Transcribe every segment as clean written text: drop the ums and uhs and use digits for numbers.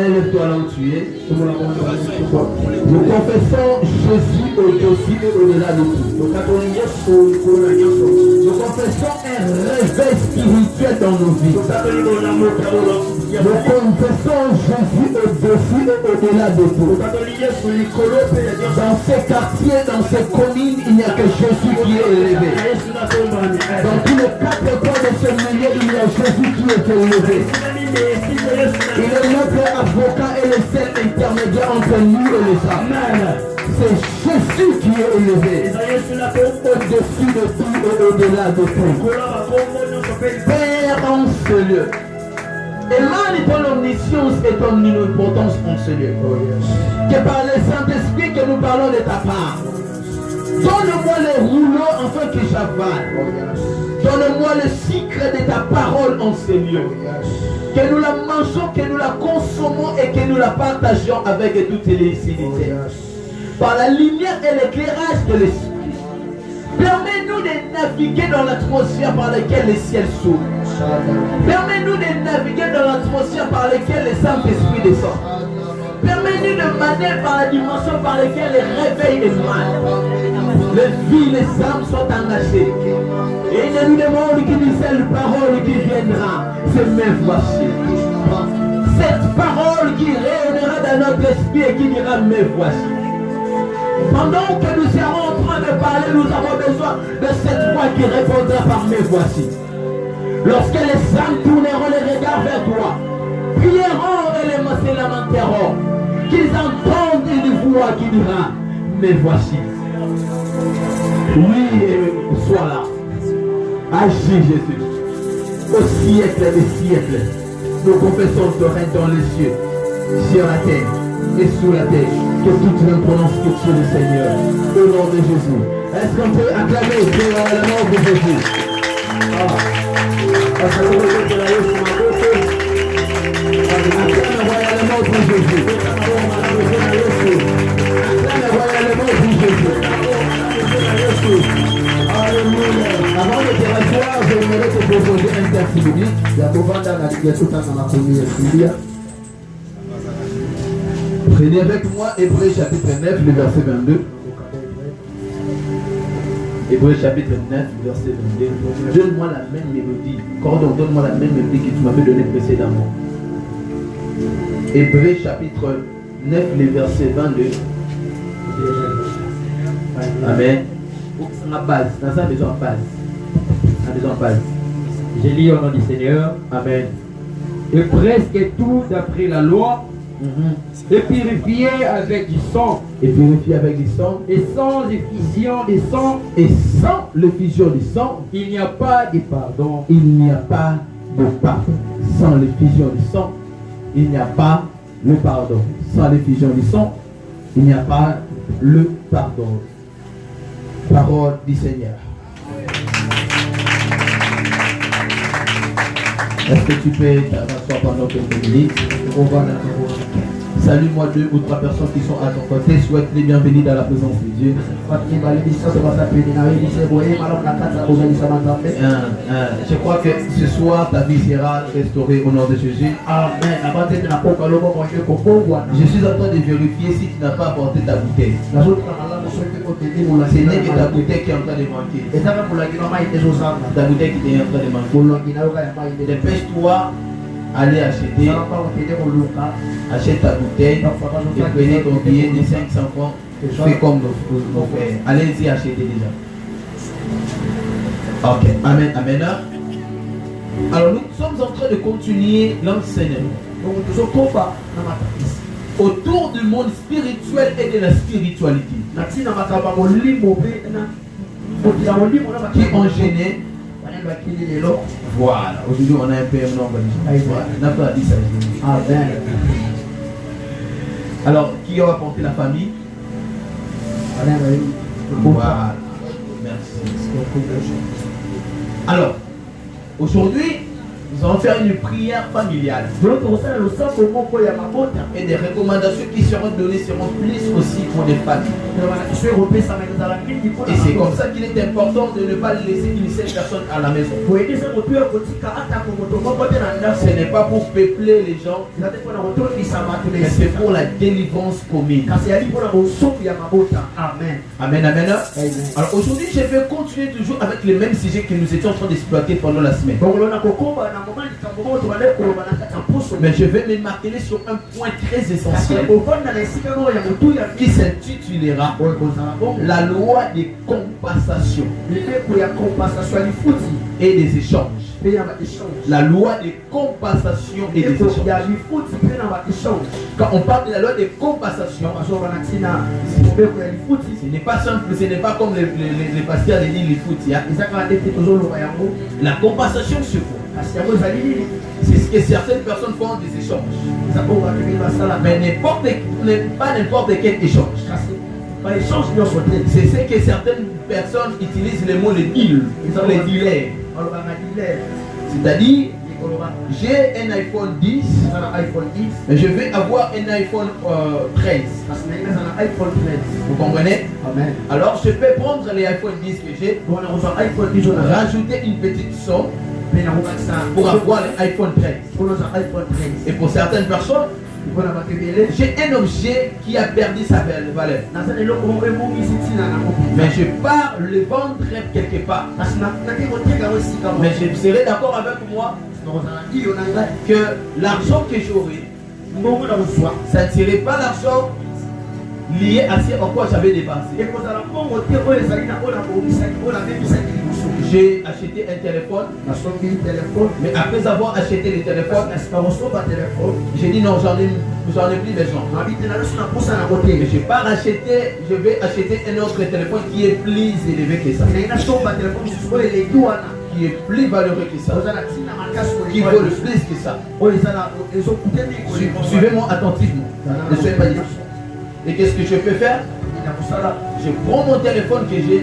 Lève-toi là où tu es. Nous confessons Jésus au-dessus et au-delà de tout. Nous confessons un réveil spirituel dans nos vies. Nous confessons Jésus au-dessus et au-delà de tout. Dans ces quartiers, dans ces communes, il n'y a que Jésus qui est élevé. Dans tous les 4 coins de ce milieu, il y a Jésus qui est élevé. Il est notre avocat et le seul intermédiaire entre nous et les hommes. C'est Jésus qui est élevé. Au-dessus de tout et au-delà de tout. Père en ce lieu. Émane ton omniscience et ton omnipotence en ce lieu. Que par le Saint-Esprit que nous parlons de ta part. Donne-moi les rouleaux afin que j'avale. Donne-moi le secret de ta parole en ce lieu. Que nous la mangeons, que nous la consommons et que nous la partageons avec toute lucidité. Par la lumière et l'éclairage de l'Esprit. Permets-nous de naviguer dans l'atmosphère par laquelle le ciel s'ouvre. Permets-nous de naviguer dans l'atmosphère par laquelle le Saint-Esprit descend. Permets-nous de maner par la dimension par laquelle le réveil émane. Les vies, les âmes sont engagées. Et il nous demande qu'il dise cette parole qui viendra. C'est mes voici. Cette parole qui rayonnera dans notre esprit et qui dira mes voici. Pendant que nous serons en train de parler, nous avons besoin de cette voix qui répondra par mes voici. Lorsque les âmes tourneront les regards vers toi, prieront et les se lamenteront, qu'ils entendent une voix qui dira mais voici. Oui, sois là. Agis Jésus. Au siècle des siècles, nous confessons ton règne dans les cieux, sur la terre et sous la terre. Que toute l'homme prononce que tu es le Seigneur. Au nom de Jésus. Est-ce qu'on peut acclamer le nom de Jésus? Acclame royalement pour Jésus. Acclame royalement pour Jésus. Alléluia. Avant de te rasseoir, j'aimerais te proposer un texte biblique. Prenez avec moi Hébreux chapitre 9, le verset 22. Hébreux chapitre 9, verset 22. Donne-moi la même mélodie. Cordon, donne-moi la même mélodie que tu m'avais donnée précédemment. Hébreux chapitre 9, le verset 22. Amen. La base, dans ça, besoin de base. J'ai lu au nom du Seigneur. Amen. Et presque tout d'après la loi est purifié avec du sang. Et purifié avec du sang. Et sans effusion du sang. Et sans l'effusion du sang, il n'y a pas de pardon. Il n'y a pas de pardon. Sans l'effusion du sang, il n'y a pas le pardon. Sans l'effusion du sang, il n'y a pas le pardon. Parole du Seigneur. Est-ce que tu peux t'asseoir pendant quelques minutes? Salue-moi 2 ou 3 personnes qui sont à ton côté. Souhaite les bienvenus dans la présence de Dieu. Je crois que ce soir ta vie sera restaurée au nom de Jésus. Amen. Je suis en train de vérifier si tu n'as pas apporté ta bouteille. Ce n'est que ta bouteille qui est en train de manquer. Ta bouteille qui est en train de manquer. Dépêche-toi, allez acheter. Achète ta bouteille et prenez ton billet de 500 francs. Fais comme nos frères. Allez-y acheter déjà. Ok, amen, amen. Alors nous sommes en train de continuer l'enseignement autour du monde spirituel et de la spiritualité qui ont gêné. Voilà, aujourd'hui on a un peu un nombre de n'a pas dit ça. Amen. Alors, qui a apporté la famille? Voilà, merci. Alors, aujourd'hui, nous allons faire une prière familiale. Et des recommandations qui seront données seront plus aussi pour les familles. Et c'est comme ça qu'il est important de ne pas laisser une seule personne à la maison. Ce n'est pas pour peupler les gens, mais c'est pour la délivrance commune. Amen. Amen, amen. Alors aujourd'hui, je vais continuer toujours avec les mêmes sujets que nous étions en train d'exploiter pendant la semaine. Mais je vais me marteler sur un point très essentiel qui s'intitulera la loi des compensations et des échanges. La loi des compensations et des échanges. Quand on parle de la loi des compensations, ce n'est pas simple, ce n'est pas comme les pasteurs disent les foot. La compensation se fait. C'est ce que certaines personnes font des échanges. Mais pas n'importe quel échange. C'est ce que certaines personnes utilisent le mot les deals. Ils sont les dealers. C'est-à-dire, j'ai un iPhone 10, mais je vais avoir un iPhone 13. Vous comprenez? Amen. Alors je peux prendre les iPhone 10 que j'ai, rajouter une petite somme pour avoir l'iPhone 13. Et pour certaines personnes, j'ai un objet qui a perdu sa valeur. Mais je pars le vendre quelque part. Mais je serai d'accord avec moi que l'argent que j'aurai, ça ne serait pas l'argent lié à ce en quoi j'avais dépensé. J'ai acheté un téléphone, mais après avoir acheté le téléphone, j'ai dit non, j'en ai plus besoin. Mais je pars acheter, je vais acheter un autre téléphone qui est plus élevé que ça, qui est plus valeureux que ça, qui vaut le plus que ça. Suivez-moi attentivement, ne soyez pas distraits. Et qu'est-ce que je peux faire? Je prends mon téléphone que j'ai,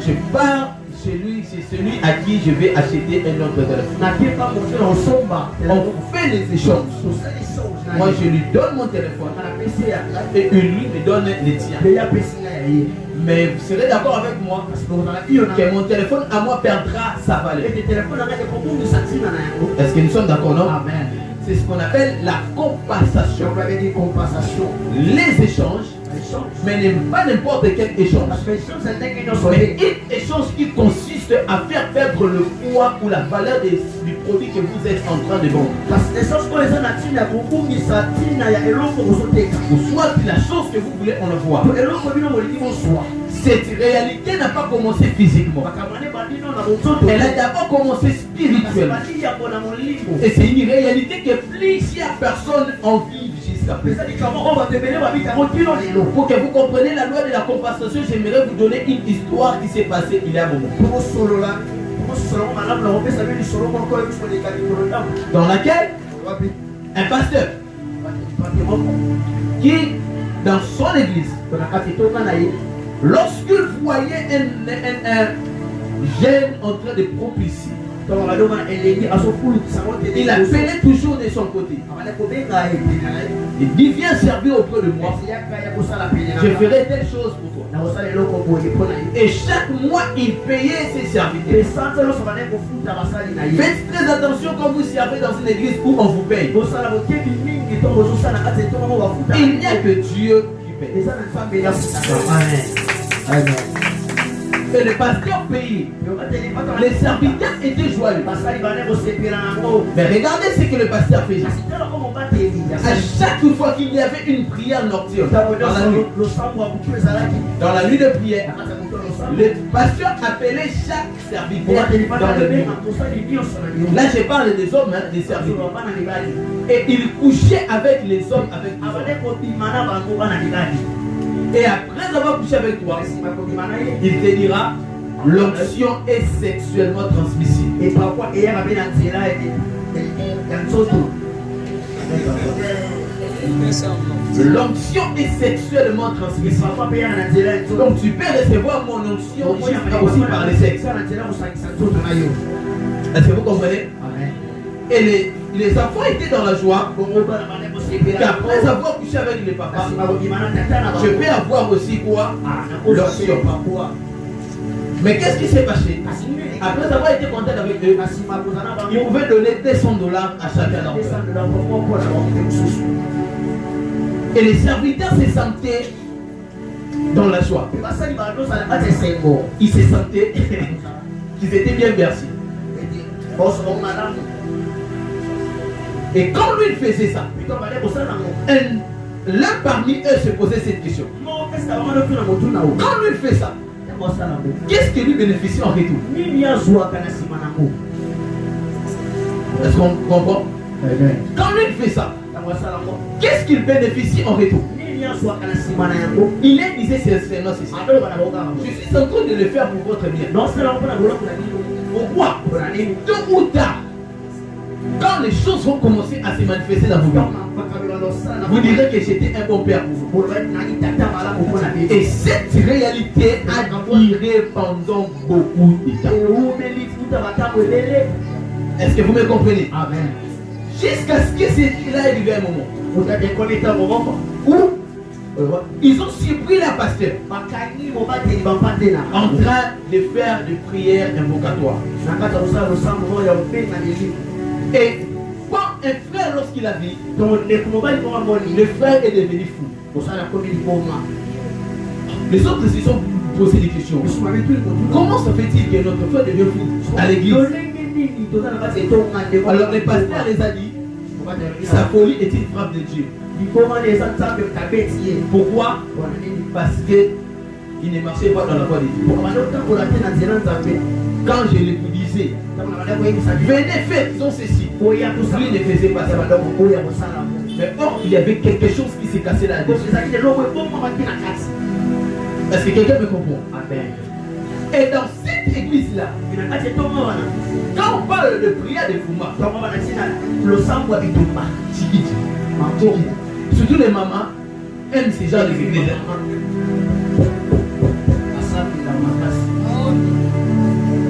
je pars chez lui, c'est celui à qui je vais acheter un autre téléphone. On fait les échanges. Moi je lui donne mon téléphone et lui me donne les tiens. Mais vous serez d'accord avec moi que mon téléphone à moi perdra sa valeur. Est-ce que nous sommes d'accord, non? Amen. C'est ce qu'on appelle la compensation. Les échanges, mais pas n'importe quel échange. Mais un échange qui consiste à faire perdre le poids ou la valeur du produit que vous êtes en train de vendre. Ou soit la chose que vous voulez en avoir. Cette réalité n'a pas commencé physiquement. Elle a d'abord commencé spirituellement. Et c'est une réalité que plusieurs personnes en vivent jusqu'à présent. Pour que vous compreniez la loi de la compensation, j'aimerais vous donner une histoire qui s'est passée il y a un moment. Dans laquelle un pasteur qui, dans son église, lorsqu'il voyait un jeune en train de propulser, Il appelait toujours de son côté. Il dit viens servir auprès de moi. Je ferai telle chose pour toi. Et chaque mois il payait ses serviteurs. Faites très attention quand vous servez dans une église où on vous paye. Il n'y a que Dieu qui paye. Amen. Et le pasteur payait. Les serviteurs étaient joyeux. Mais regardez ce que le pasteur faisait. À chaque fois qu'il y avait une prière nocturne, dans la nuit de prière, le pasteur appelait chaque serviteur dans le bureau. Là, je parle des hommes, hein, des serviteurs. Et il couchait avec les hommes, avec les hommes. Et après avoir couché avec toi, il te dira l'onction est sexuellement transmissible. Et parfois, l'onction est sexuellement transmissible. Donc tu peux recevoir mon onction aussi par les sexes. Est-ce que vous comprenez? Et les enfants étaient dans la joie. Qu'après avoir couché avec les papas, je peux avoir aussi quoi? L'onction. Mais qu'est-ce qui s'est passé? Après avoir été content avec eux, ils pouvaient donner $200 à chacun d'entre eux. Et les serviteurs se sentaient dans la joie. Ils se sentaient qu'ils étaient bien versés. Et quand lui il faisait ça, l'un parmi eux se posait cette question. Quand lui il fait ça, qu'est-ce qui lui bénéficie en retour? Est-ce qu'on comprend? Quand lui il fait ça, qu'est-ce qu'il bénéficie en retour? Il disait sincèrement ceci. Je suis en train de le faire pour votre bien. Pourquoi? Tôt ou tard, quand les choses vont commencer à se manifester dans vos vies, vous direz que j'étais un bon père pour vous. Et cette réalité a duré pendant beaucoup de temps. Est-ce que vous me comprenez? Amen. Jusqu'à ce que il a arrivé un moment où ils ont surpris la pasteur en train de faire des prières invocatoires. Et quand un frère, lorsqu'il a vu, le frère est devenu fou. Les autres se sont posé des questions. Comment se fait-il que notre frère devient fou à l'église? Alors le pasteur les a dit, sa folie est une frappe de Dieu. Pourquoi? Parce qu'il ne marchait pas dans la voie de Dieu. Quand je le disais, venez faire, disons ceci. Lui ne faisait pas ça. Mais or, il y avait quelque chose qui s'est cassé là-dessus. Est-ce que quelqu'un me comprend? Amen. Et dans cette église-là, quand on parle de prière de Fuma, surtout les mamans aiment ces genres d'églises.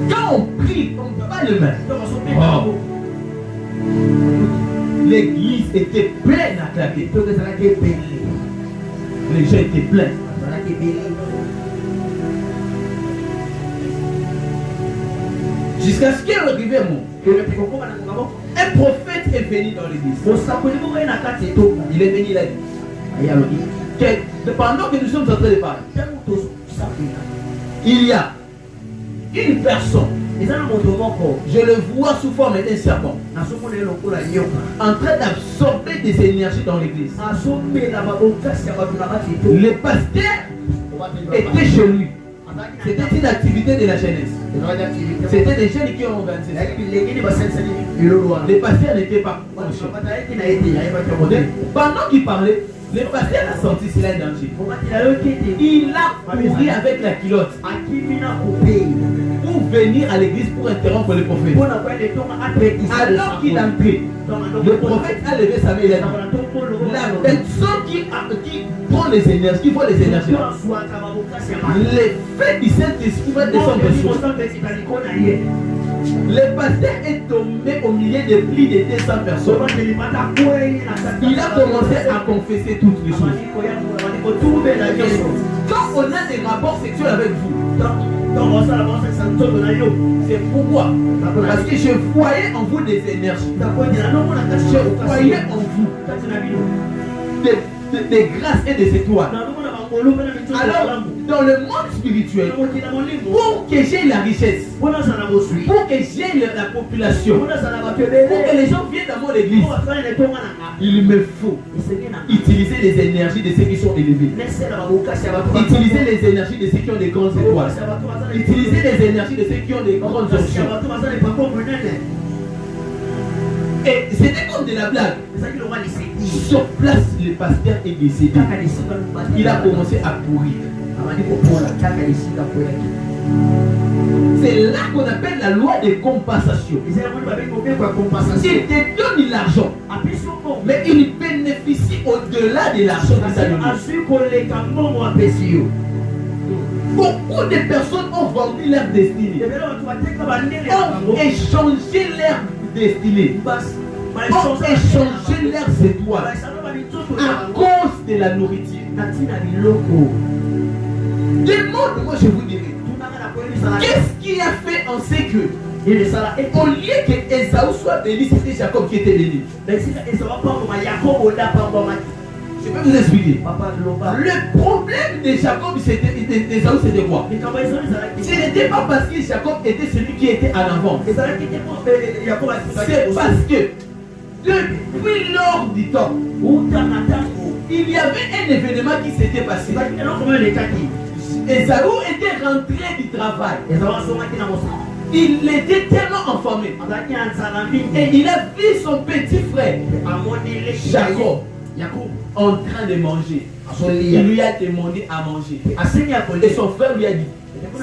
Quand on prie, on ne peut pas le mettre. Oh. L'église était pleine à claquer. Les gens étaient pleins. Jusqu'à ce qu'il arrive un prophète est venu dans l'église. Il est venu, il a dit que pendant que nous sommes en train de parler, il y a une personne, je le vois sous forme d'un serpent, en train d'absorber des énergies dans l'église. Le pasteur était chez lui. C'était une activité de la jeunesse. C'était des jeunes qui ont organisé ça. Les pasteurs n'étaient pas conscients. Pendant qu'il parlait, le pasteur a senti cela un danger. Il a couru avec la culotte pour venir à l'église pour interrompre le prophète. Alors qu'il entrait, le prophète a levé sa main et a dit, la personne qui prend les énergies, qui voit les énergies, l'effet du Saint-Esprit va descendre sur. Le pasteur est tombé au milieu de plus de 200 personnes. Il a commencé à confesser toutes les choses. Quand on a des rapports sexuels avec vous, c'est pourquoi. Parce que je voyais en vous des énergies. Je voyais en vous des grâces et des étoiles. Alors, dans le monde spirituel, pour que j'ai la richesse, pour que j'ai la population, pour que les gens viennent dans mon église, il me faut utiliser les énergies de ceux qui sont élevés, utiliser les énergies de ceux qui ont des grandes étoiles, utiliser les énergies de ceux qui ont des grandes options. Et c'était comme de la blague. Sur place, le pasteur est décédé. Il a commencé à pourrir. C'est là qu'on appelle la loi de compensation. Il te donne l'argent, mais il bénéficie au-delà de l'argent que ça donne. Beaucoup de personnes ont vendu leur destinée, ont échangé leur destinée, ont échangé leurs étoiles à cause de la nourriture. Demande-moi, je vous dirai, qu'est-ce qui a fait en ce que, au lieu que Esaü soit béni, c'était Jacob qui était béni? Je peux vous expliquer. Le problème de Jacob, d'Esaü, c'était quoi? Ce n'était pas parce que Jacob était celui qui était en avant. C'est parce que depuis lors du temps, il y avait un événement qui s'était passé. Esaü était rentré du travail. Il était tellement enflammé. Et il a vu son petit frère, Jacob, en train de manger. Il lui a demandé à manger. Et son frère lui a dit,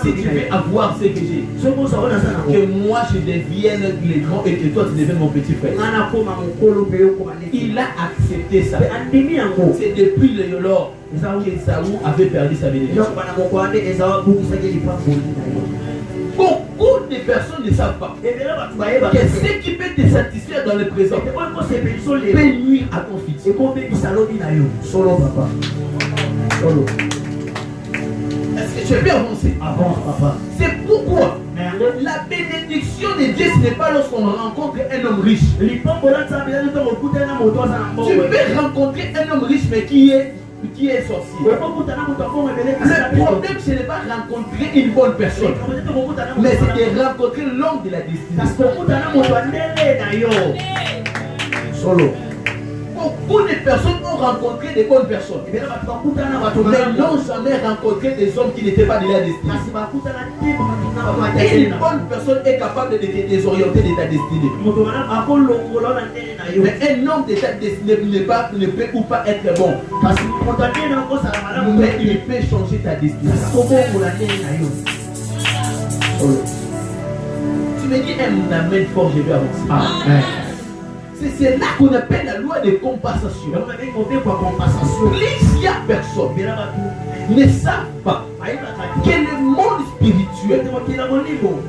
si tu veux avoir ce que j'ai, que moi je devienne le grand et que toi tu deviennes mon petit frère. Il a accepté ça. C'est depuis lors qu'Esaü avait perdu sa bénédiction. Beaucoup de personnes ne savent pas que ce qui peut te satisfaire dans le présent peut nuire à ton fils. Est-ce que tu peux avancer? Avance, papa. C'est pourquoi la bénédiction de Dieu, ce n'est pas lorsqu'on rencontre un homme riche. Tu peux rencontrer un homme riche mais qui est sorcier. Le problème, ce n'est pas rencontrer une bonne personne, mais c'est de rencontrer l'homme de la destinée. Solo. Beaucoup de personnes ont rencontré des bonnes personnes, mais n'ont jamais rencontré des hommes qui n'étaient pas de la destinée. Et une bonne personne est capable de te désorienter de ta destinée. Mais un homme de ta destinée ne peut ou pas être bon, mais il peut changer ta destinée. Tu me dis un amen fort, je vais avancer. Amen. C'est là qu'on appelle la loi de compensation. Plusieurs personnes ne savent pas que le monde spirituel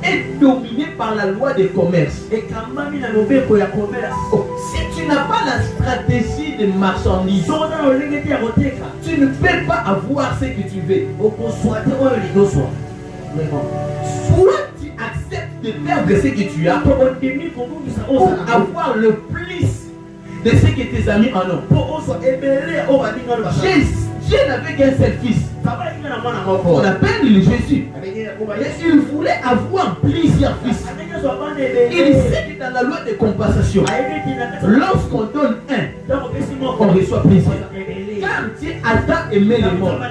est dominé par la loi de commerce. Si tu n'as pas la stratégie de marchandise, tu ne peux pas avoir ce que tu veux. Soit tu acceptes de perdre ce que tu as pour avoir le plus de ce que tes amis en ont. Dieu n'avait qu'un seul fils. On appelle le Jésus. Et il voulait avoir plusieurs fils. Il sait que dans la loi de compensation, lorsqu'on donne un, on reçoit plusieurs. Car Dieu a tant aimé le monde,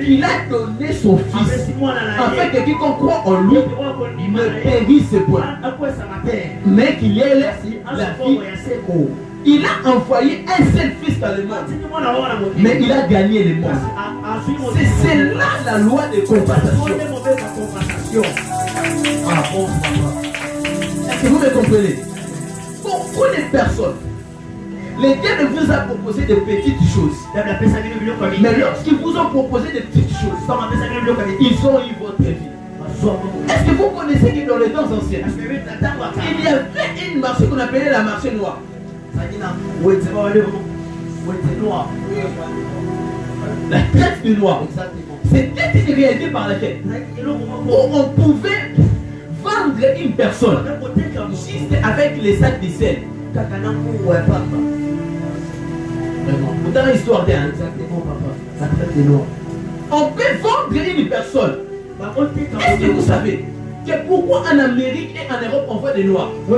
il a donné son fils, afin que quiconque croit en lui ne périsse point, mais qu'il ait la vie. Il a envoyé un seul fils dans le monde, mais il a gagné le monde. C'est là la loi de compensation. Est-ce que vous me comprenez? Beaucoup de personnes, le diable vous a proposé de petites choses, mais lorsqu'ils vous ont proposé de petites choses, ils ont eu votre vie. Est-ce que vous connaissez que dans les temps anciens, il y avait une marché qu'on appelait la marché noire? La traite du noir. C'était une réalité par laquelle où on pouvait vendre une personne juste avec les sacs de sel. Dans l'histoire d'un. On peut vendre une personne. Est-ce que vous savez que pourquoi en Amérique et en Europe on voit des noirs? Vous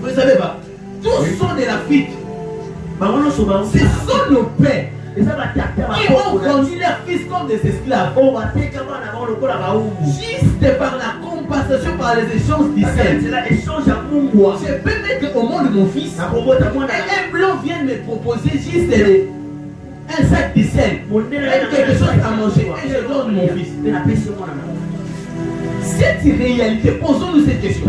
ne savez pas? Tous sont de l'Afrique. Ce sont nos pères qui ont vendu leurs fils comme des esclaves. Juste par la compensation, par les échanges d'Israël. Je peux mettre au monde mon fils et un blanc vient me proposer juste un sac de sel, quelque chose à manger et je donne mon fils. Cette réalité, posons-nous cette question.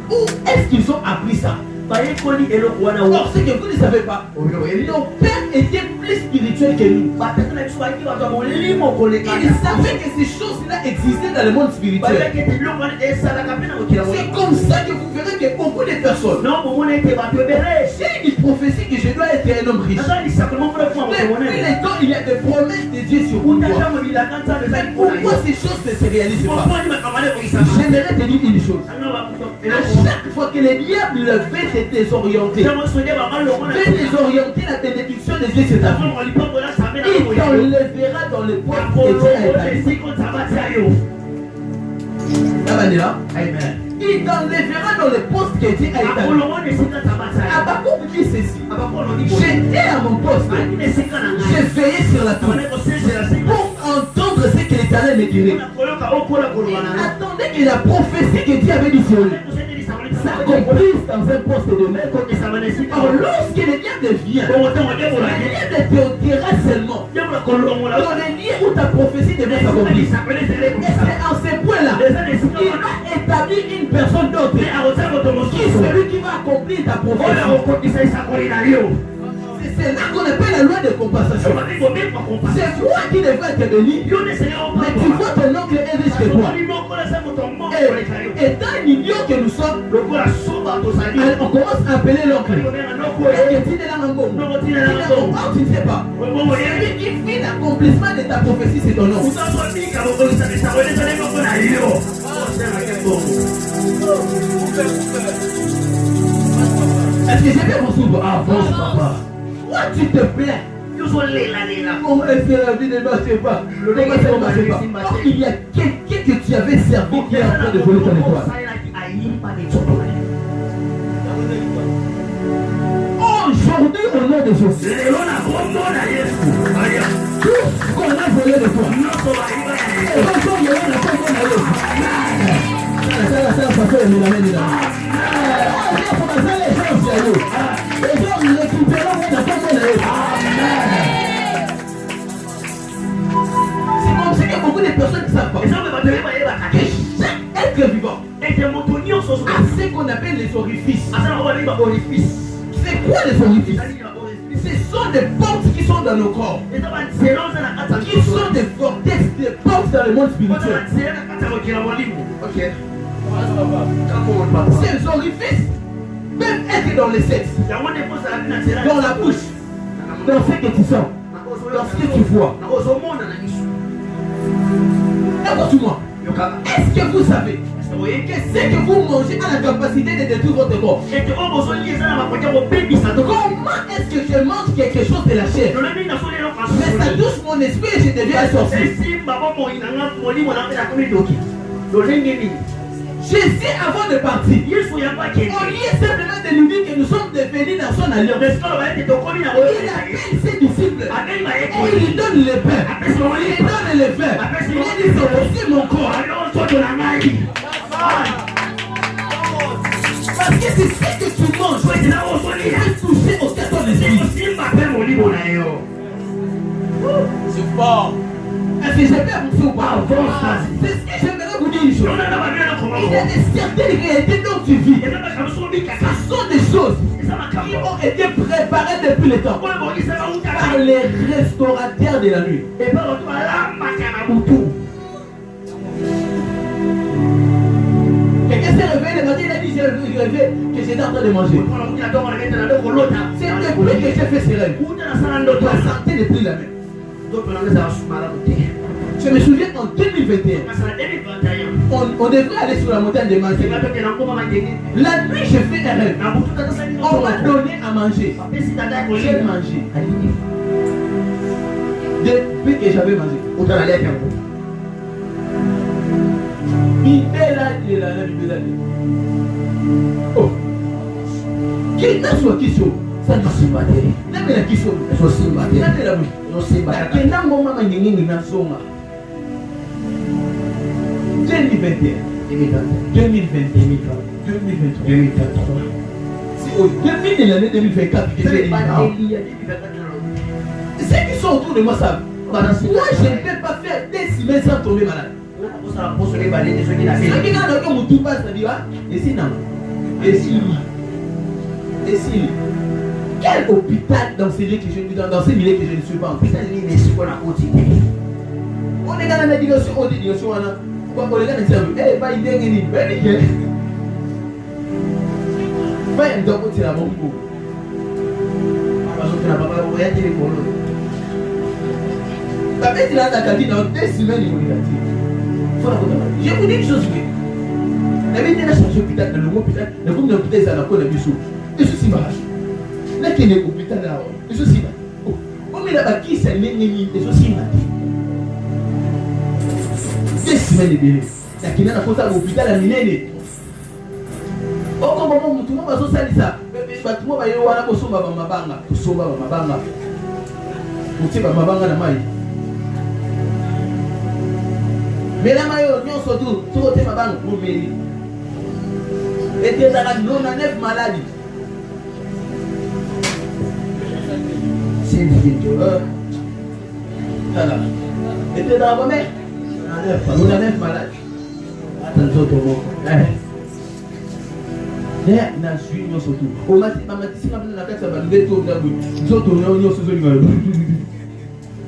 Où est-ce qu'ils ont appris ça? Or, ce que vous ne savez pas, nos pères étaient plus spirituels que nous. Ils savaient que ces choses-là existaient dans le monde spirituel. C'est comme ça que vous verrez que beaucoup de personnes, j'ai une prophétie que je dois être un homme riche. Depuis les temps, il y a des promesses de Dieu sur moi. Mais pourquoi ces choses ne se réalisent pas? J'aimerais te dire une chose. À chaque fois que le diable veut te désorienter, veut désorienter la bénédiction de Dieu sur ta vie, il t'enlèvera dans le poids que Dieu a établi. Amen. Il t'enlèvera dans le poste que Dieu a établi. Habakkuk dit ceci. J'étais à mon poste. J'ai veillé sur la tour pour entendre ce que l'Éternel me dirait. Attendez que la prophétie que Dieu avait dit sur lui s'accomplisse dans un poste de maître. Alors lorsque le diable vient, le diable te dira seulement dans les lieux où ta prophétie devait s'accomplir. Et c'est en ce point-là qu'il va établir une personne d'autre qui est celui qui va accomplir ta prophétie. C'est là qu'on appelle la loi de compensation. C'est toi qui devrais être béni, mais tu vois ton oncle est riche que toi. Et étant un idiot que nous sommes, on commence à appeler l'oncle. Est-ce que tu es là en bon? Tu ne sais pas. Celui qui fait l'accomplissement de ta prophétie, c'est ton oncle. Est-ce que j'ai bien reçu? Avance, papa. Pourquoi tu te plains? Comment est-ce que la vie ne marche pas? Or, il y a quelqu'un que tu avais servi qui est en train de voler ton étoile. Aujourd'hui, au nom de Jésus, tout ce qu'on a volé de toi, c'est comme ça que beaucoup de personnes ne savent pas que chaque être vivant a ce qu'on appelle les orifices. C'est quoi les orifices? Ce sont des portes qui sont dans nos corps, qui sont des vortex, des portes dans le monde spirituel. Ok. Ces orifices peuvent être dans les sexes, dans la bouche, dans ce que tu sens, dans ce que tu vois. Écoute-moi. Est-ce que vous savez que ce que vous mangez a la capacité de détruire votre corps? Comment est-ce que je mange quelque chose de la chair, mais ça touche mon esprit et je deviens un sorcier? Jésus, avant de partir, au lieu simplement de nous dire que nous sommes devenus dans son alliance, il appelle ses disciples et il lui donne le pain, il lui donne le vin, il lui dit c'est mon corps. Parce que c'est ce que tu manges qui peut toucher au cœur de l'esprit. C'est fort. Est-ce que j'ai bien vous ou pas? C'est ce que j'aimerais vous dire une chose. Il y a des certaines réalités dont tu vis. Ce sont des choses qui ont été préparés depuis le temps par les restaurateurs de la nuit. Quelqu'un s'est réveillé le matin, il a dit j'ai rêvé que j'étais en train de manger. C'est depuis que j'ai fait ces rêves. La santé n'est plus la même. Je me souviens en 2021, on devrait aller sur la montagne de manger. La nuit, j'ai fait un rêve. On m'a donné à manger. J'ai mangé. Depuis que j'avais mangé. Oh. Qui n'a soit qui soit ça ne se bat. N'a pas la qui soit. Ça se bat. N'a pas la oui. Ça se bat. Qui n'a pas maman n'engagé n'a soma. 2021, 2023. C'est au début de l'année 2024 que j'ai dit. Ceux qui sont autour de moi savent. Moi, je ne peux pas faire des semaines sans tomber malade. Quel hôpital dans ces milieux que je ne suis pas en hôpital? On est dans la médication, on dit on est dans le service. Eh, pas une dernière pas un doigt de la bombe. Dans 2 semaines, je vous dis une chose. La vie de la charge hôpital, le hôpital, le groupe d'hôpital, c'est à la cour de Bissou. Et ceci va. Là, qui est hôpital là, et ceci va. On met là-bas qui c'est l'ennemi, et ceci va. 2 semaines de délai. La qui est à l'hôpital, la minée. Oh, comment tout le monde va se salir ça? Tout le monde va y avoir un peu de mabanga. Tout le monde va mabanga. Vous savez, mabanga la maille. Mais la maillot, nous sommes tous, tout le monde va mourir. Et tu es dans la 9 maladies. C'est difficile. Voilà. Et tu es dans la bonne. Nous avons 9 maladies. Attention, tout le monde. Na suis nous surtout. Au matin, ma si ma na kata ba ndeto na bu. Zoto na onyo so zoli ngalo.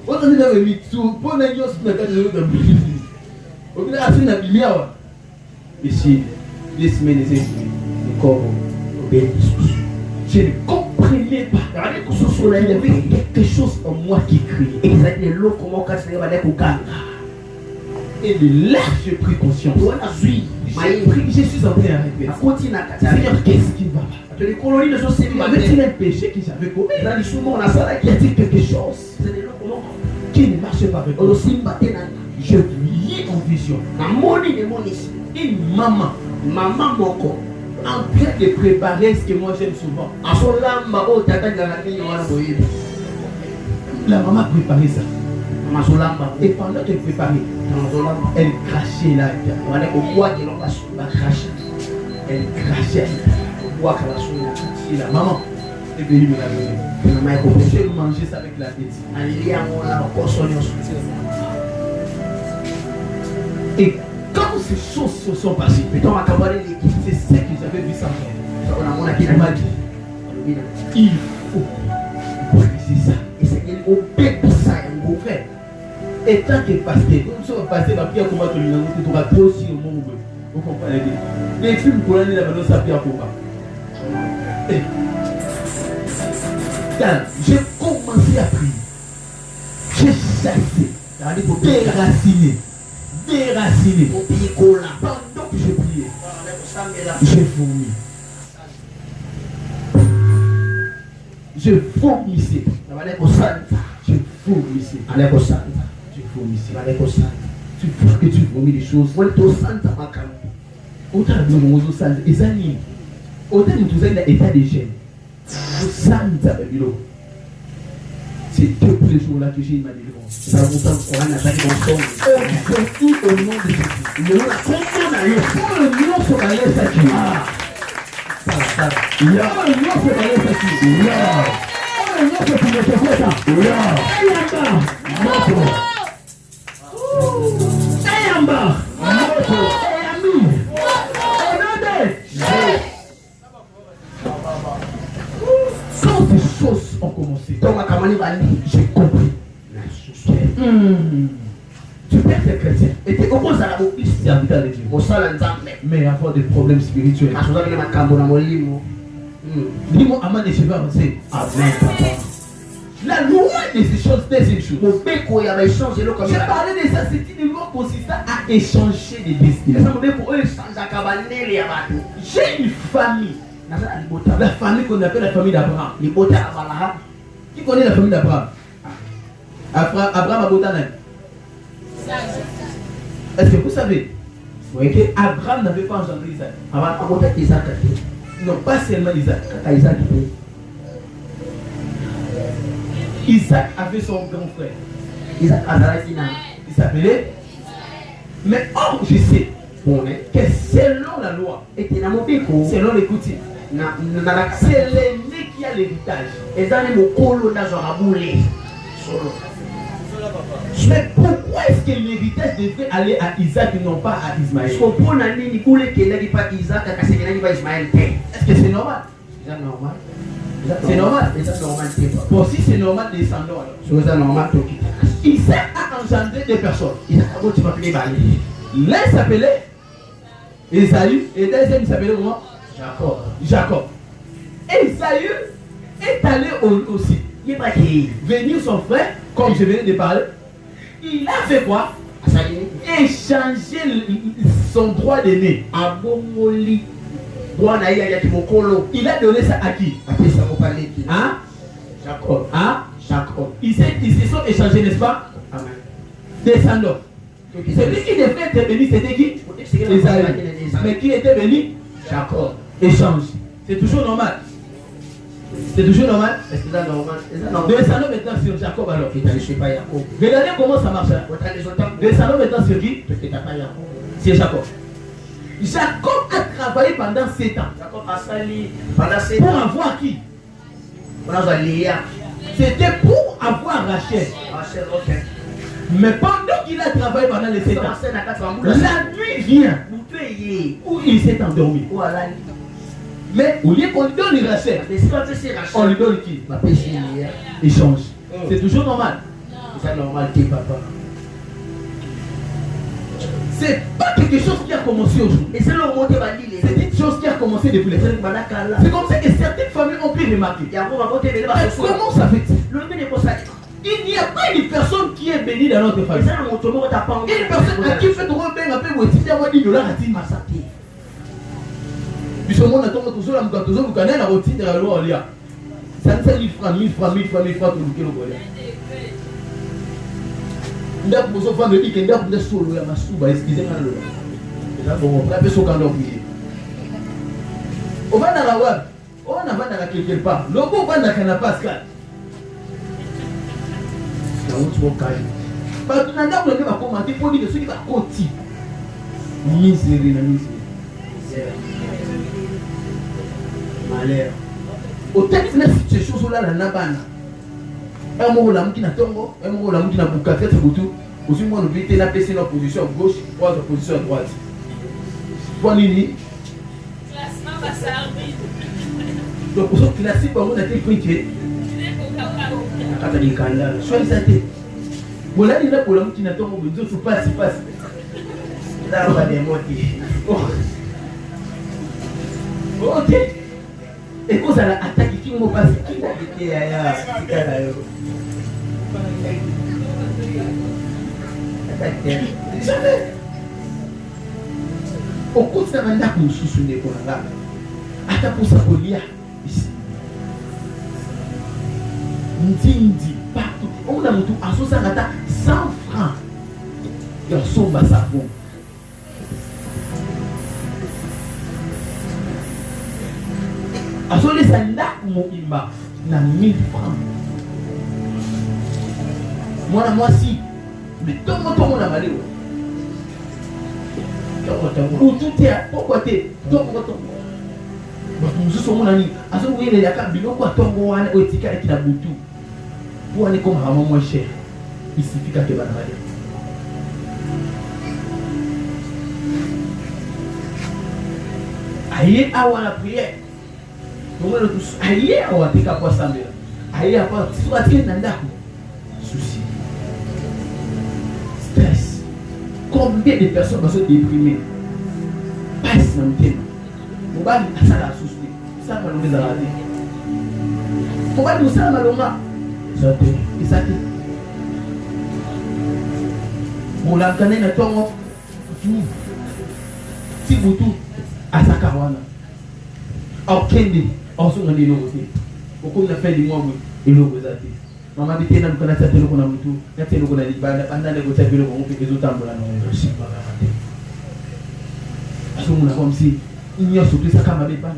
O tani na mi tu, po na nyo so na kata zo da bu. O bi na asina biliawa. Ici, les semaines et corps obéissent. Je ne comprenais pas. Il y avait quelque chose en moi qui criait. Et de là, j'ai pris conscience. Je suis en train d'arrêter. Seigneur, qu'est-ce qui va pas? Avait-il un péché que j'avais commis? Y a-t-il quelque chose qui ne marche pas avec moi? Je vis en vision. Une maman en train de préparer ce que moi j'aime souvent. La maman préparait ça. Et pendant qu'elle préparait, elle crachait là. Elle crachait. La maman est venue me la donner. J'ai mangé ça avec la tête. Et quand ces choses se sont passées, c'est ce que j'avais vu ça. Elle m'a dit, il faut briser ça. Et c'est qu'elle obéit ça, mon frère. Et tant que pasteur, comme ça va passer, va prier comment tu auras trop aussi au monde où vous comprenez. Les films pour l'année, là-bas, ça prie à quoi. J'ai commencé à prier. J'ai chassé, déraciné. Pendant que je priais, j'ai vomi. Je vomissais. Tu vois que tu vomis des choses. Autant de monde au sang, et ça n'y autant de tout ça, il a état de gêne. Au sang, ça va dire. C'est depuis les jours-là que j'ai eu ma délivrance. Ça va vous faire qu'on a attaqué mon sang. Surtout au nom de Jésus. Le nom sur la lèvre, ça tue. Ça. Le nom sur la lèvre, ça tue. Le nom sur la lèvre, ça tue. Ayamba. J'ai compris. Tu peux être chrétien et tu opposes à la serviteur de Dieu. Mais avoir des problèmes spirituels. Dis-moi, Amen, et je vais avancer. Amen, papa. La loi de ces choses, deuxième chose. J'ai parlé de ça, c'est une loi consistant à échanger des destinations. J'ai une famille. La famille qu'on appelle la famille d'Abraham. Qui connaît la famille d'Abraham? Abraham a Botanan. Est-ce que vous savez qu'Abraham n'avait pas engendré Isaac? Non, pas seulement Isaac. Isaac avait son grand frère. Il s'appelait. Mais or, je sais que selon la loi, selon les coutumes, c'est l'aîné qui a l'héritage. Mais pourquoi est-ce que l'héritage devrait aller à Isaac et non pas à Ismaël? Est-ce que c'est normal? C'est normal. Bon, si c'est normal, descendons alors. Isaac a engendré des personnes. L'un s'appelait Esaü et le deuxième s'appelait comment? Jacob. Esaü est allé aussi venir son frère, comme je venais de parler. Il a fait quoi? Échanger son droit d'aîné. Il a donné ça à qui? Hein? Jacob. Hein? Jacob. Ils se sont échangés, n'est-ce pas? Descendants. Celui qui devait être béni, c'était qui? Esaü. Mais qui était béni? Jacob. Échange. C'est toujours normal. C'est toujours normal. Est-ce que c'est normal? Descendons maintenant sur Jacob alors. Regardez comment ça marche. Descendons maintenant sur qui? C'est Jacob. Jacob a travaillé pendant 7 ans. Pour avoir qui? C'était pour avoir Rachel. Mais pendant qu'il a travaillé pendant les 7 ans, la nuit vient où il s'est endormi. Mais au lieu qu'on lui donne Rachel, on lui donne qui? Échange. C'est toujours normal. C'est normal, papa. C'est pas quelque chose qui a commencé aujourd'hui. C'est une chose qui a commencé depuis les années. C'est comme ça que certaines familles ont pu remarquer. Comment ça fait-il? Il n'y a pas une personne qui est bénie dans notre famille. Une personne à qui fait droit un peu où il y a $10 à Masati. Puisque moi, on attend que tout ça, vous connaissez la routine de la loi. Ça ne fait 1000 francs, tout le monde. Ndaku bozo vendre ike ndaku nde solo ya masuba excusez-moi le là bon on peut soka ndo prier on va dans la web on va dans quelque part logo va dans kana Pascal na utu okai ba tunanda ko ndeba commenter pour dire ceux qui va koti misère na misère malheur au texte na situation là la nabana un mot la mouki na tongo, un mot la mouki na boucaquette boutou. Aussi moi nous vite la PC dans position gauche, trois en position droite. Pour nini? Classement va servir. Donc pour ce classique on a été printé. Kata di kanda. Choisis ça té. Voilà il là pour la mouki na tongo boutou faut pas. Là on va démonter. OK. Et quand ça a attaqué qui m'a passé qui a été ailleurs. Jamais. Au cours de la mandat que nous soutenons pour la gamme, à ta pour ça pour lire ici. Ndindi partout. On a monté à 100 francs. Il y a son bassabon. À ce moment-là, mon imam n'a 1000 francs. Moi si. Mais tout le monde a malé. Pourquoi tu es? Nous sommes en ligne. À ce moment-là, il y a un billet qui a été boutou. Pour aller comme un moins cher. Il suffit que tu vas malé. Aïe, à la prière. Aïe, à la prière. aïe à part, tu vas tirer dans souci, stress. Combien de personnes sont déprimées? Passe dans le thème. On va dire ça la souci. Ça va nous arrêter. On va dire ça malonga. Ça te, ça te. On l'a gagné dans ton si vous tout à sa caravane. Au Kendi, on se rend de l'autre côté. Au cours de la fin du mois, il nous a dit. Maman dit non, qu'on a cette qu'on a tout, notre qu'on a dit, pendant les gosses, on fait des autres temps là. À ce moment-là, comme si il y a surtout ça comme avec pas.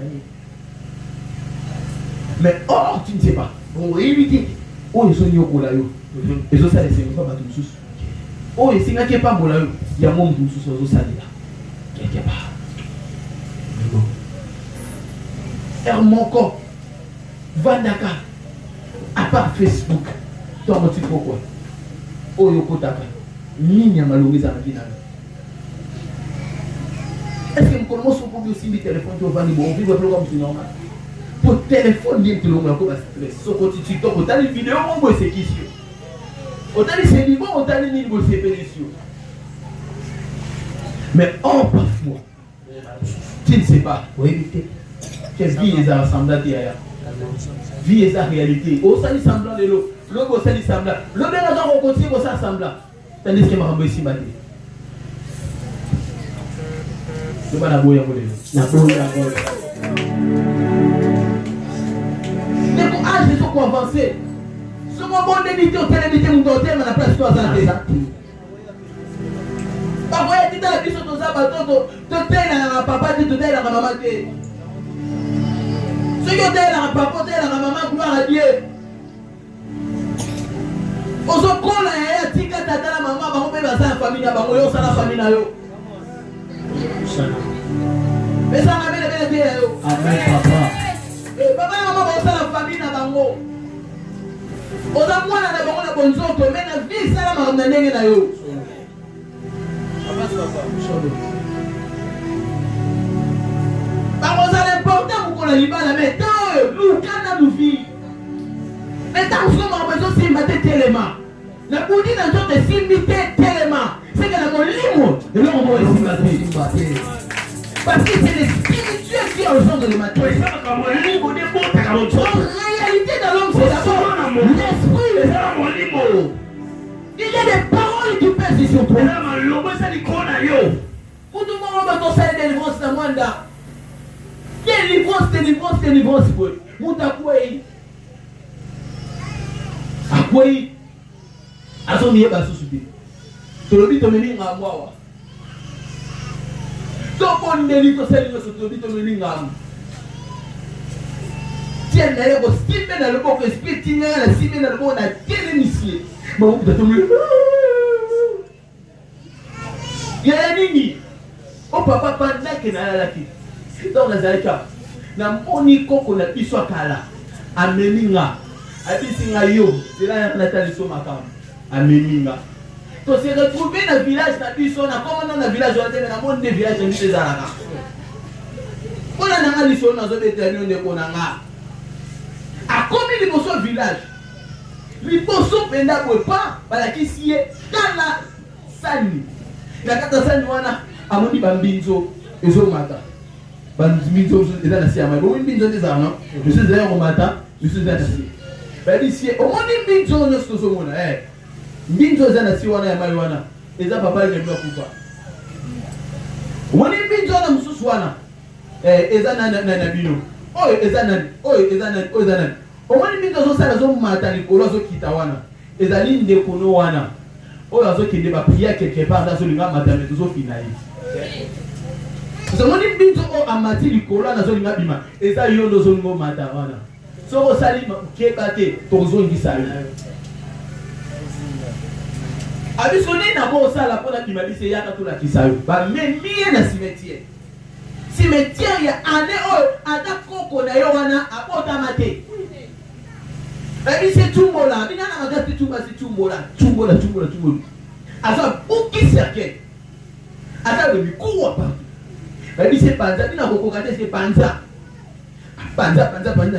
Mais or, tu ne sais pas. On évite. Oh, ils sont yoko là yo. Ils ont ça les cinq fois pas tout sous. Oh, et si n'a pas bon là yo, il y a mon tout sous aux salés là. Quelque part. Hermonco, Vandaka, à part Facebook, toi, mon petit pourquoi? Oh, yoko taka, ligne malheureuse à la finale. Est-ce que nous commençons pour aussi des téléphones qui vont venir, on vit le programme c'est normal. Pour téléphone, il y a tout le monde qui va se sortir TikTok, on a des vidéos, on voit ces questions. On a des sédiments, on a des niveaux de séparation. Mais oh, parfois, tu ne sais pas, oui, quelle vie est rassemblée derrière? Vie est la réalité. Au sein du semblant de l'eau, l'eau au sein du semblant. L'eau de la on continue au sein du semblant. Tandis que je vais ici matin. Je vais la boire pour les gens. Mais pour âge, ils sont avancés. Si on va d'éditer au télédité, on doit faire la place 3 ans. Parfois, il y a des gens qui sont abattus, tu as papa, tu as maman. Ceux qui ont la papa, la maman, gloire à Dieu. Aux autres, là, il y a la maman, on peut faire la famille, on peut faire la famille. Mais ça m'a bien dit. Amen, papa. Papa et maman, on peut faire la famille. Aux autres, on a bonne zone, mais la vie, ça m'a amené. Parce que c'est important pour qu'on ait la mais tant nous, quand nous vivons, mais tant que nous avons besoin de s'imiter tellement. La bouddhie dans notre s'imiter tellement. C'est que nous avons et nous avons s'imiter. Parce que c'est les spirituels qui ont besoin de le matin. En réalité, dans l'homme, c'est d'abord l'esprit. Il y a des paroles qui pèsent sur toi. Pour tout le monde, on va t'en délivrance dans le monde. Délivrance. Moutakwei. Akwei. Azomiye basusubi. Tolobi tomeni ngamwa. Topon délivre celle de tolobi tomeni ngam. Tiens d'ailleurs au stime dans le bon esprit, tiens la stime dans le bon a délémicié. Bon, vous êtes mieux. Il y a nini. Oh papa pendant que na la ki. Dans la zalika. Na moni koko na biso kala. Ameninga. Abisinga yo. C'est là Nathalie Somakam. Ameninga. To se retrouver dans le village na biso na comment dans le village on a na monde des villages ni des alaka. On a na liso na zo betanyo ne konanga. A combien de beaux village. Liposo penda pas bala kisiye dans la sani. Na kata sani wana amoni bambinzo ezo mata. Bambinzo eza na siama. Bo mbinzo eza non. Monsieur eza ko mata, monsieur eza na si. Ba ici au moni mbinzo no sto mona mbinzo eza na si wana ya mai wana. Eza papa ile ndio kufa. Moni mbinzo na mususu wana. Eza na bino. Oyo eza nani? Omoni mbinzo zo sala zo mata likolo zo kita wana. Ezali ndeko no wana. Oyo azokende ba prière quelque part dans zolinga matame zo finali. Omoni mbinzo o amati likolo na zolinga bima. Eza yondo zo ngo mata wana. Soko sali kebate tozo ngisa yo. Abisoni na mo sala pona kimabise yaka to la kisayo. Ba memie na cimetière. Cimetière ya ane o ata koko na yo wana apota mate. Baby c'est tumbola, bina na magati tumba c'est tumbola. Asa uki cercle. Ata de bikuwa pa. Baby c'est panza, bina koko kate c'est panza. Panza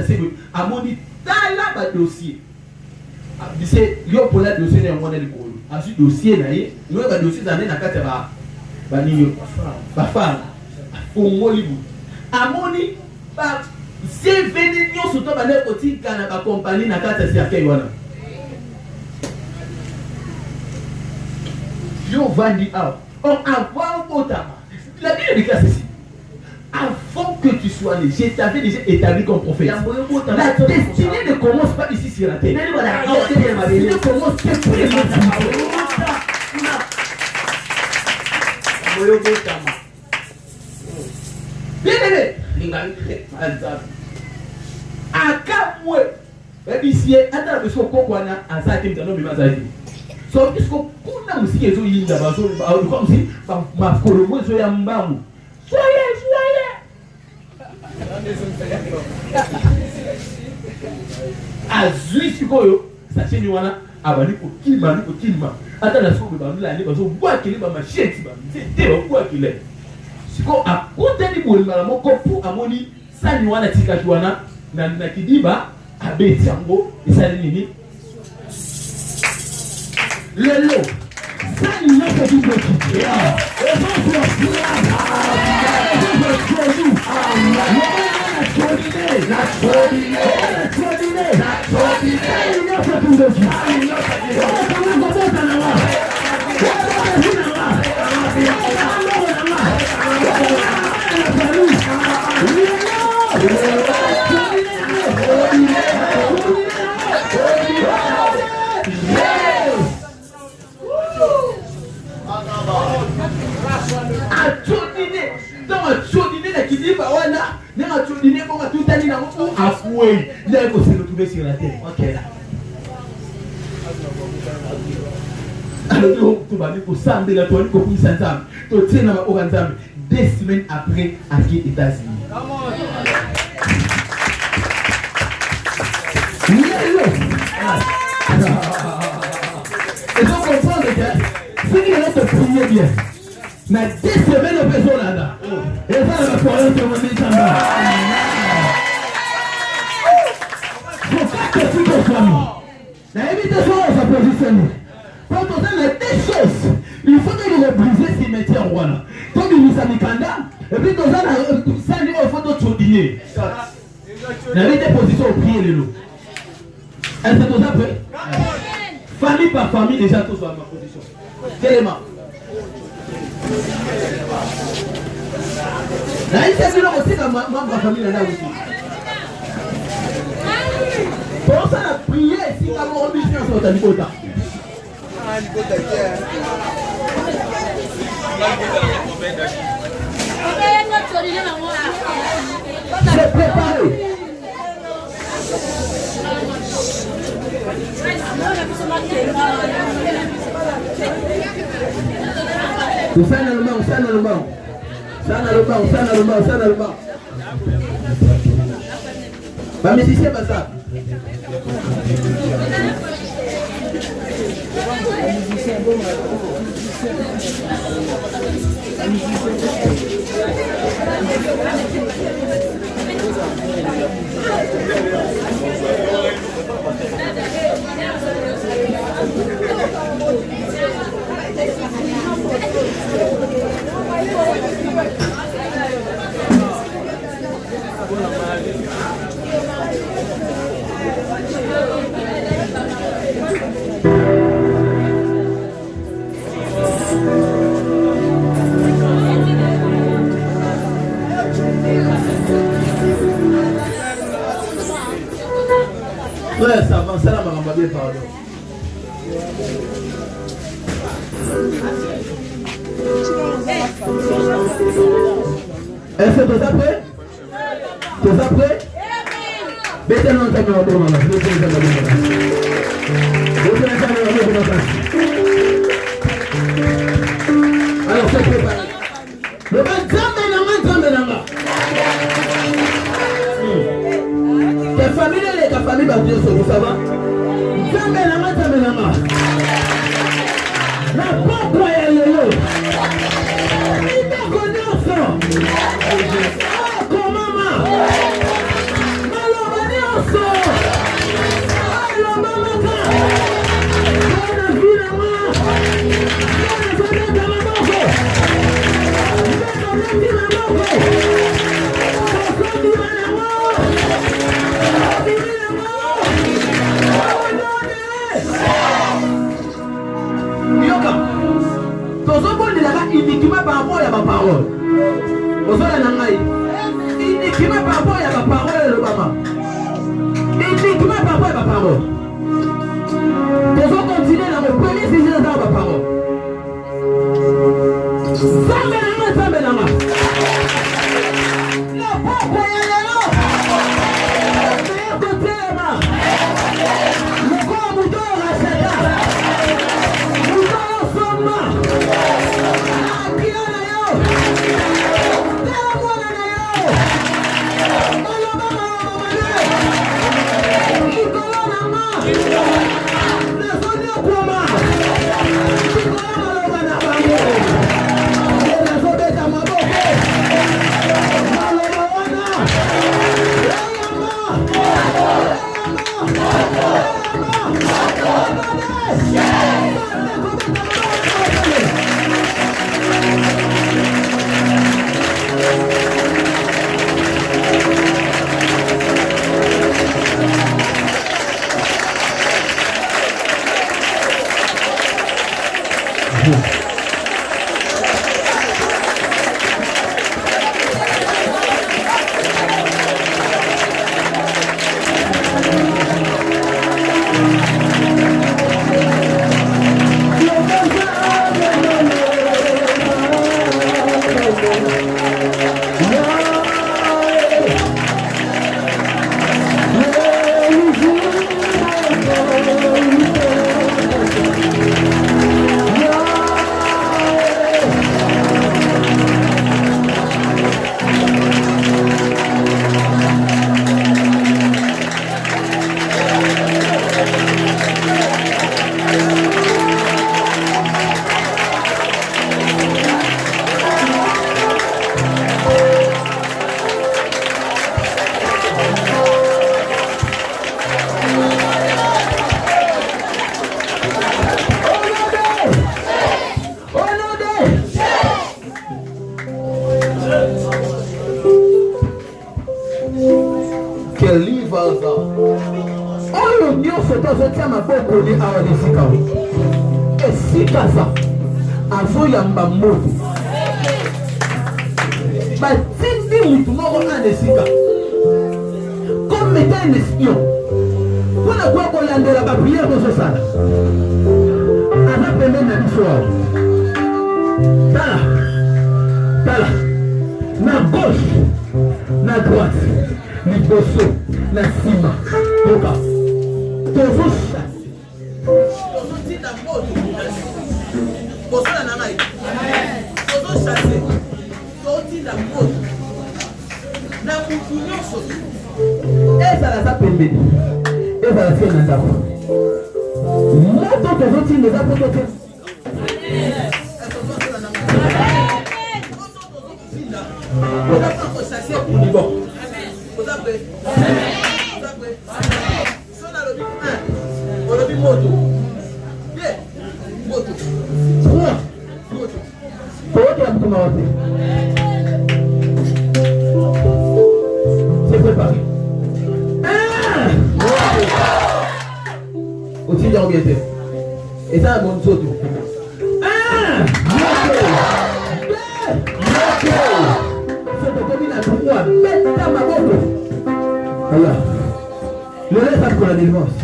c'est amoni dans la dossier. C'est yo pour la dossier d'un mois de l'école. Ensuite dossier naïe, nous avons dossier d'année na kate ba niyo ba femme. Au Mollywood. À moni ba c'est venu nyo surtout ba ne koti kana ba compagnie na kate si akei wana. Yo vandi out. On avant Otama. La Bible dit ceci. Avant que tu sois né, je t'avais déjà établi comme prophète. La destinée ne commence pas ici sur la terre. La destinée ne commence que pour les gens. Bien aimé. Akamwe. Ici, attends, parce que Kokwana a ça été dans nos bimazaïs. So, est-ce que kuna musiki ezo yinda bazo comme si ma kolomo ezo ya mbamu. Soyez. Azui sikoyo, sacheni wana abali ko kilima. Ata na soko ba ndula ni bazo bwa kile ba machete ba. Te ba bwa kile. Siko akuta ni bolima moko pour amoni sani wana tikaki wana na kidiba abeti yango esali nini? Lelo, ça il y a que du petit. Et il a se retrouver sur la terre. Ok là. Alors tu vas dire pour samedi la toile pour ça ensemble. Tu tiens na au ensemble 2 semaines après à qui États-Unis. Et donc comprendre que si tu te prier bien. Mais 2 semaines de personne là. Et ça va pouvoir te demander ça. La invitation à sa position. Quand on a les 2 choses, il faut que nous briser ces métiers en Rwanda. Quand nous nous sommes et puis nous avons ça, il faut que nous dîner. La position au prier les loups. Est-ce que nous avons fait? Famille par famille, déjà tous sont à ma position. Tellement. La invitation aussi dans ma famille là aussi. Pour ça, la prière, si tu as mon ambition, c'est au Nikota. C'est préparé. Ça n'a le banc. Bah, mais si c'est pas ça. Ouais, ça avance là, ma bien pardon. Est-ce que tu es prêt? Tu es prêt? Mettez-nous en train de alors, c'est préparé. Le ta famille, ta famille va dire ça, ça va? La propre est le lot. Il t'a connu ça. Ah, comment maman? Malheureusement, rapport à ma parole. Uniquement par rapport à ma parole, le maman. Uniquement par rapport à ma parole. Nous allons continuer dans le premier sujet dans ma parole. Zambelama. Le papa y a là. Le côté là. Le corps mouton racheta. Mouton somma. Akira na yo. Tela mwana na yo. Maloba maloba. Ikolo na ma. Na zoni okuma. Ikolo maloba na bango. Yamba moto batindi mutu moko en esika comme étant un espion pour ne pas kolandela ba prière bozosala aza pembeni na biso awa tala na gauche na droite liboso na nsima toka tozosa tozotinda moto Bosala na ngai. Tozo chasser. Toti la moto. Na mutu nyonso. Ezala za pembeni. Ezala se na ndako. Moto tozo tinda za poto te. Oza pas chasser pour ni bon. Oza prêt. Sona lobi 1. Olobi moto. Bien. Moto. C'est préparé. Aussi bien bien. Et ça, mon soto. C'est comme il a trois. Mettre ma moto. Voilà. Le reste pour la délivrance.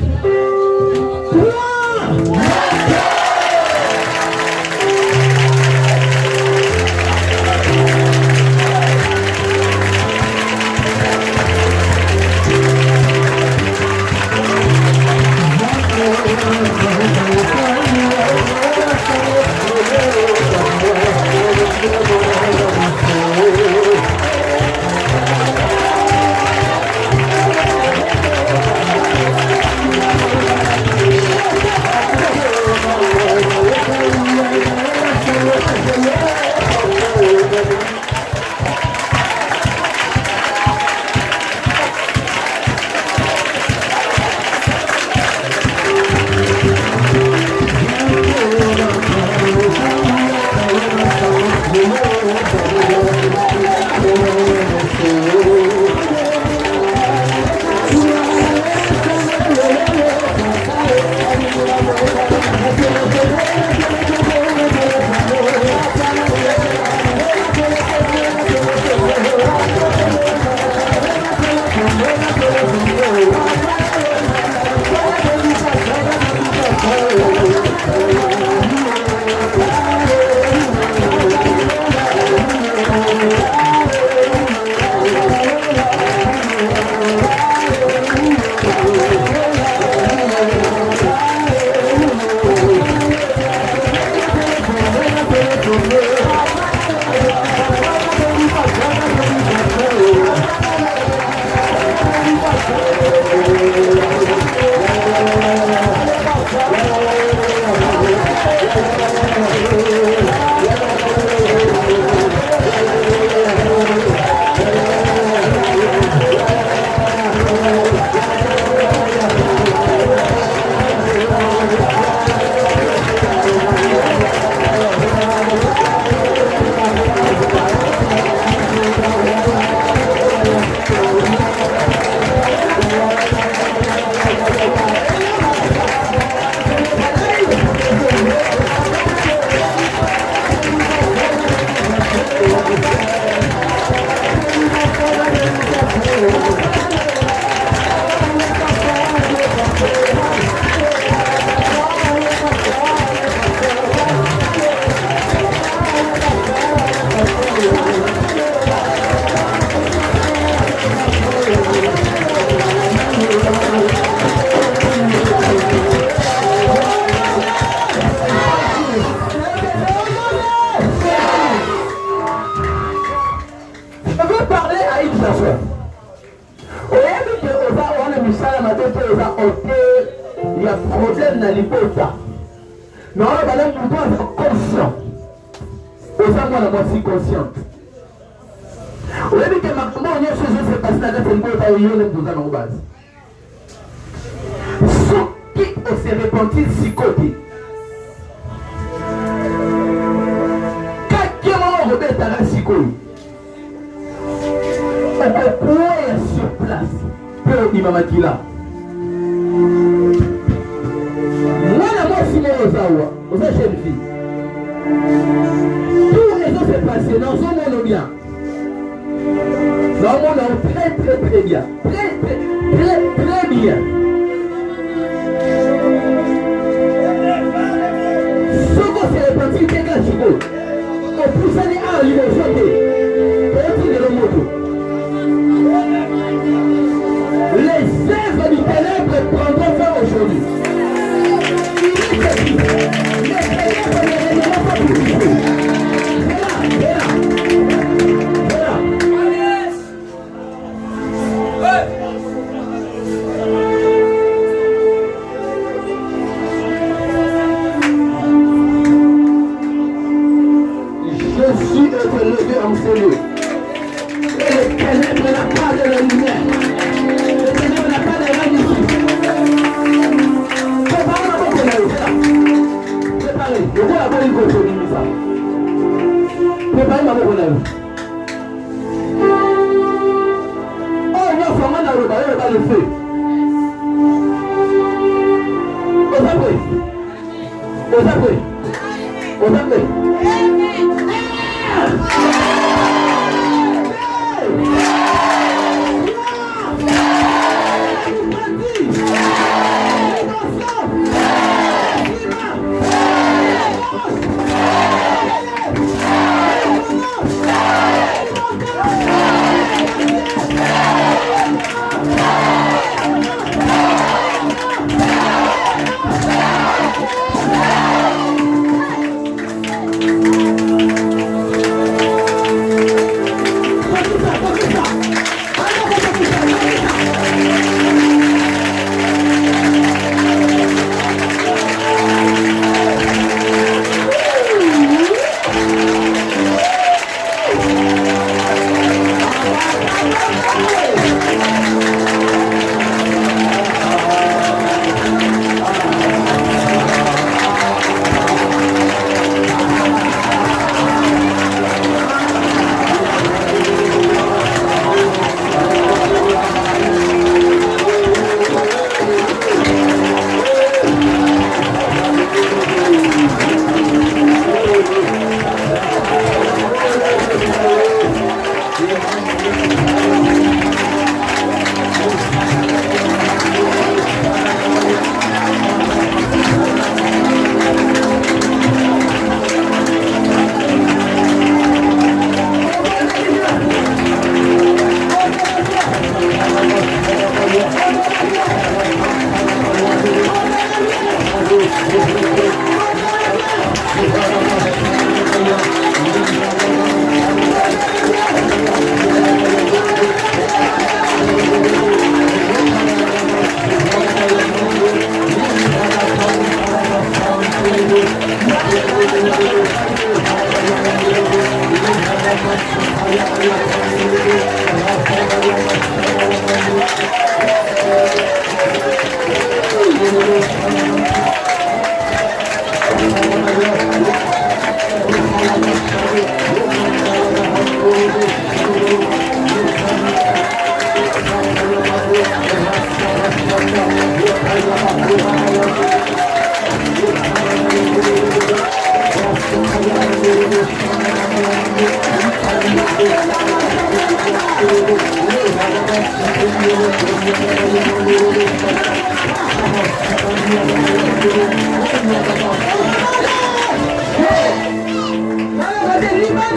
3. Il y a problème dans l'hypothèse. Mais on va aller pour toi être conscient. Aux moi la moitié consciente. Au début que ma maman chez eux s'est passé dans cette hypothèse, il y a une base. Ce qui se répandit si côté. Quand on rebelle à la psychologie, on peut courir sur place. Peu d'Imamakila. Vous êtes jeune fille. Tout les autres s'est passé dans un monde bien. Dans un monde très très très bien. Très bien. Ce qu'on s'est réparti, c'est qu'à Chico. On pousse les arts, ils vont chanter. Pour tirer le moto. Les œuvres du ténèbre prendront fin aujourd'hui.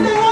Yes,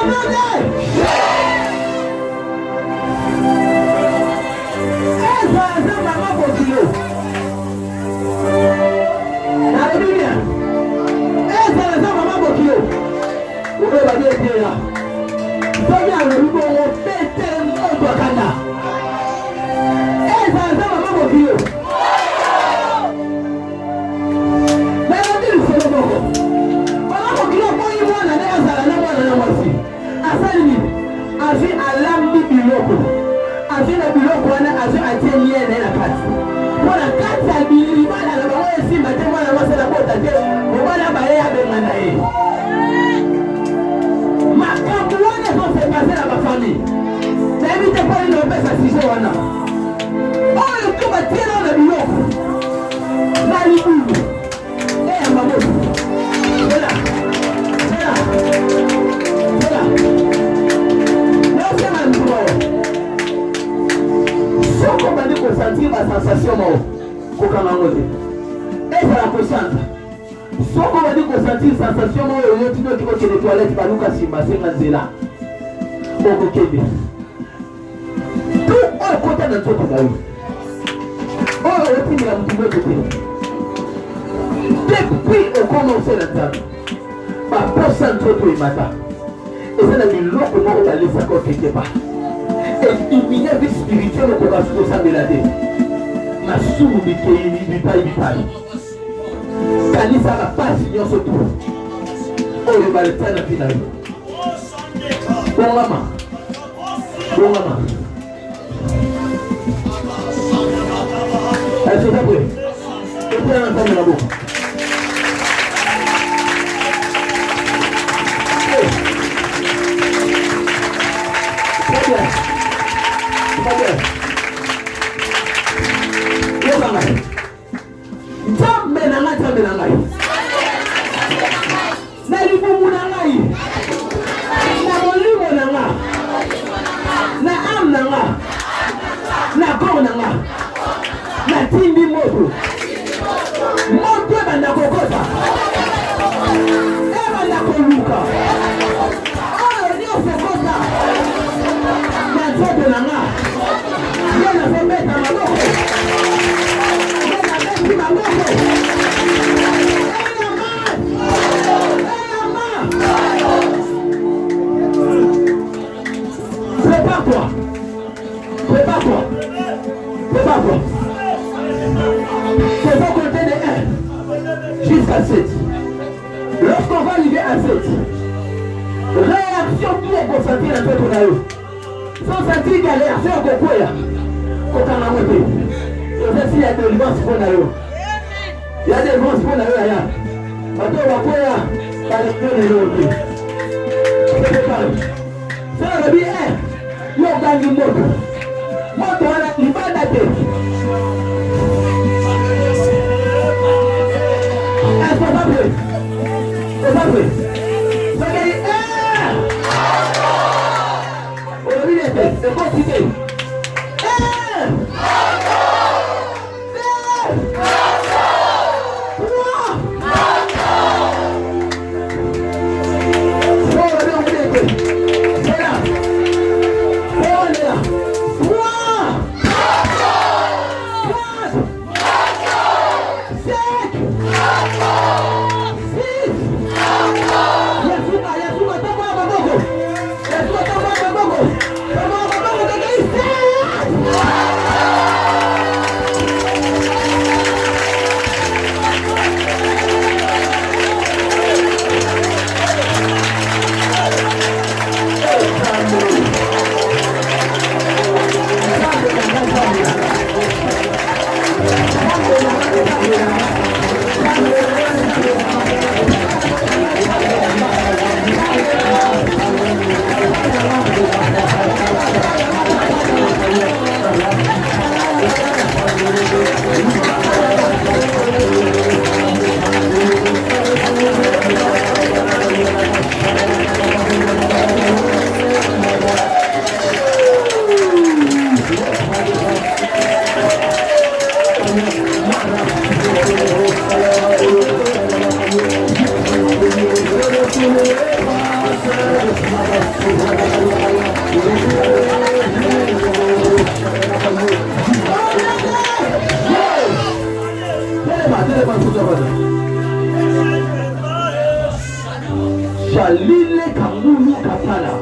Jalile Kamulu Katala.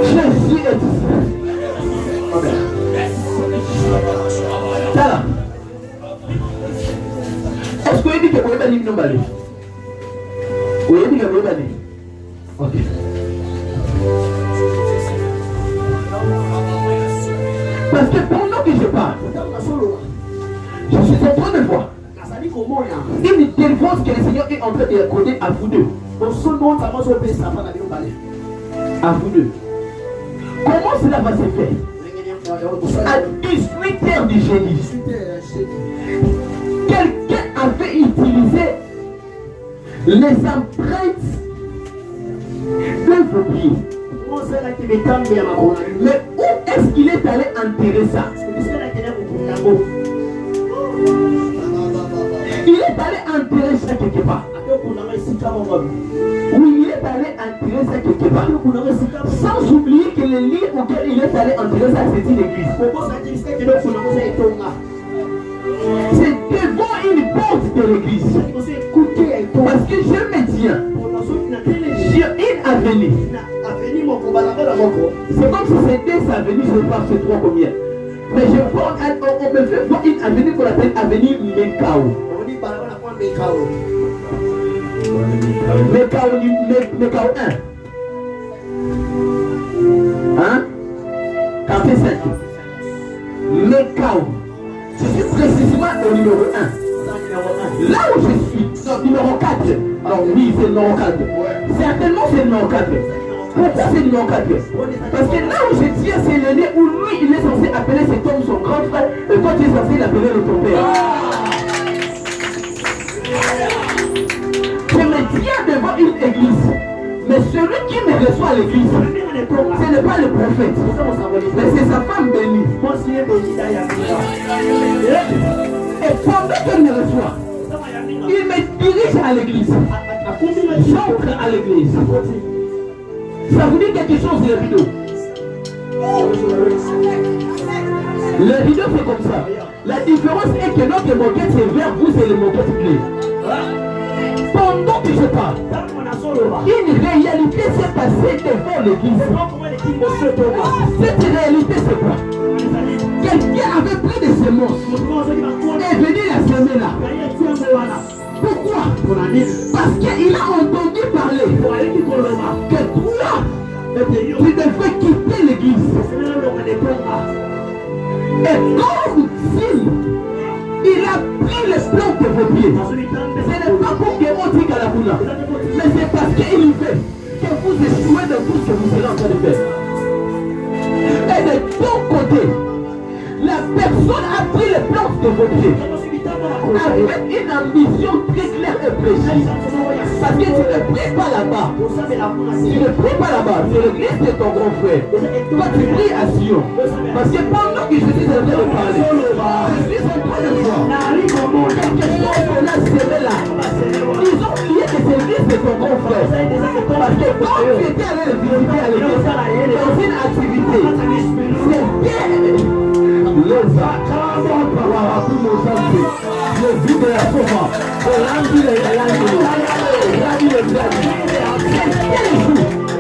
Jésus est ici. Amen. Tala. Est-ce que vous dites que vous avez dit que vous avez dit? Vous avez dit que vous avez dit? Ok. Parce que pendant que je parle, je suis en train de voir une délivrance que le Seigneur est en train de accorder à vous deux. À vous deux. Comment cela va se faire? À 18h du jeudi, quelqu'un avait utilisé les empreintes de vos pieds. Mais où est-ce qu'il est allé enterrer ça? Il est allé enterrer ça quelque part. Oui, il est allé enterrer ça quelque part. Sans oublier que le lit auquel il est allé enterrer ça, c'est une église. C'est devant une porte de l'église. Parce que je me tiens sur une avenue. C'est comme si c'était sa avenue, je ne sais pas c'est trop combien. Mais on me fait voir une avenue qu'on appelle avenue Mekao. Mekao 1. Hein? Quartier 5. Mekao. Je suis précisément au numéro 1. Là où je suis, non, numéro 4. Alors oui, c'est le numéro 4. Certainement c'est le numéro 4. Pourquoi c'est le numéro 4? Parce que là où je tiens, c'est le nez où lui, il est censé appeler cet homme son grand frère, et toi tu es censé l'appeler le ton père. Je me tiens devant une église, mais celui qui me reçoit à l'église, ce n'est pas le prophète, mais c'est sa femme bénie. Et pendant qu'elle me reçoit, il me dirige à l'église. J'entre à l'église. Ça vous dit quelque chose, le rideau? Le rideau c'est comme ça. La différence est que notre moquette c'est vert, vous c'est le moquette bleu. Pendant que je parle, une réalité s'est passée devant l'église. Cette réalité c'est quoi? Quelqu'un avait pris des semences et venu la semer là. Pourquoi? Parce qu'il a entendu parler que toi, tu devrais quitter l'église. Et comme s'il il a pris les plantes de vos pieds, ce n'est pas pour que on dit qu'à la boula, mais c'est parce qu'il veut que vous échouez de tout ce que vous serez en train de faire. Et de ton côté, la personne a pris les plantes de vos pieds avec une ambition très claire et précise. Parce que tu ne pries pas là-bas. Tu ne pries pas là-bas. C'est l'église de ton grand frère. Toi tu pries à Sion. Parce que pendant que je suis en train de parler, je suis en train de voir quelque chose qu'on a semé là. Ils ont oublié que c'est l'église de ton grand frère. Parce que quand tu étais allé le visiter à l'église, dans une activité, c'était les accords par rapport aux enfants. Le vide de la sofa, l'ambi de